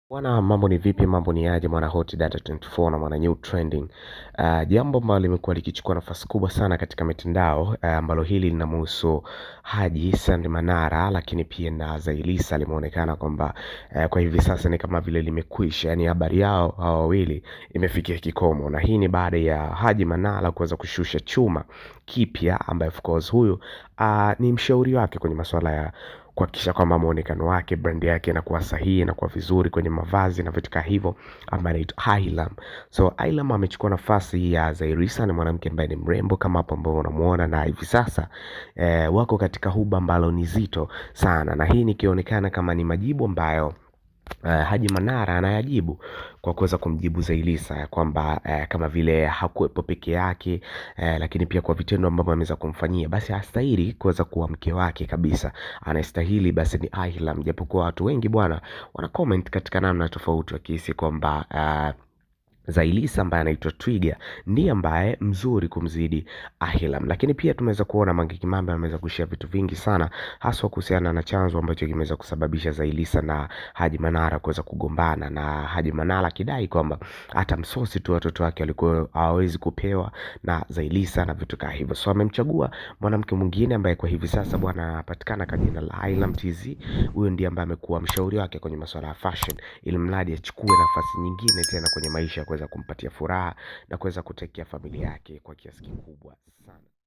Bwana, mambo ni vipi? Mambo ni aje mwana Hot Data 24 na mwana New Trending. Jambo ambalo limekuwa likichukua nafasi kubwa sana katika mitandao, ambalo hili linamhusu Haji Sandi Manara, lakini pia na Zailisa limeonekana kwamba kwa hivi sasa ni kama vile limekwisha, yani habari yao hao wawili imefikia kikomo, na hii ni baada ya Haji Manara kuweza kushusha chuma kipya, ambaye of course huyu ni mshauri wake kwenye masuala ya kuhakikisha kwamba muonekano wake, brand yake inakuwa sahihi na kuwa vizuri kwenye mavazi na vitu kama hivyo, ambaye anaitwa Ailam. So Ailam amechukua nafasi ya Zailisa, ni mwanamke ambaye ni mrembo kama hapo ambao unamuona, na hivi sasa wako katika huba ambalo ni zito sana, na hii nikionekana kama ni majibu ambayo Haji Manara anayajibu kwa kuweza kumjibu Zailisa ya kwamba kama vile hakuwepo peke yake, lakini pia kwa vitendo ambavyo ameweza kumfanyia, basi hastahili kuweza kuwa mke wake kabisa. Anastahili basi ni Ailam, japokuwa watu wengi bwana wana comment katika namna tofauti wakihisi kwamba Zailisa ambaye anaitwa Twiga ndiye ambaye mzuri kumzidi Ailam, lakini pia tumeweza kuona Mange Kimambe ameweza kushare vitu vingi sana, haswa kuhusiana na chanzo ambacho kimeweza kusababisha Zailisa na Haji Manara kuweza kugombana, na Haji Manara kidai kwamba hata msosi tu watoto wake walikuwa hawawezi kupewa na Zailisa na vitu kama hivyo. So amemchagua mwanamke mwingine ambaye kwa hivi sasa bwana anapatikana kwa jina la Ailam TZ. Huyo ndiye ambaye amekuwa mshauri wake kwenye masuala ya fashion, ili mradi achukue nafasi nyingine tena kwenye maisha kuweza kumpatia furaha na kuweza kutekea familia yake kwa kiasi kikubwa sana.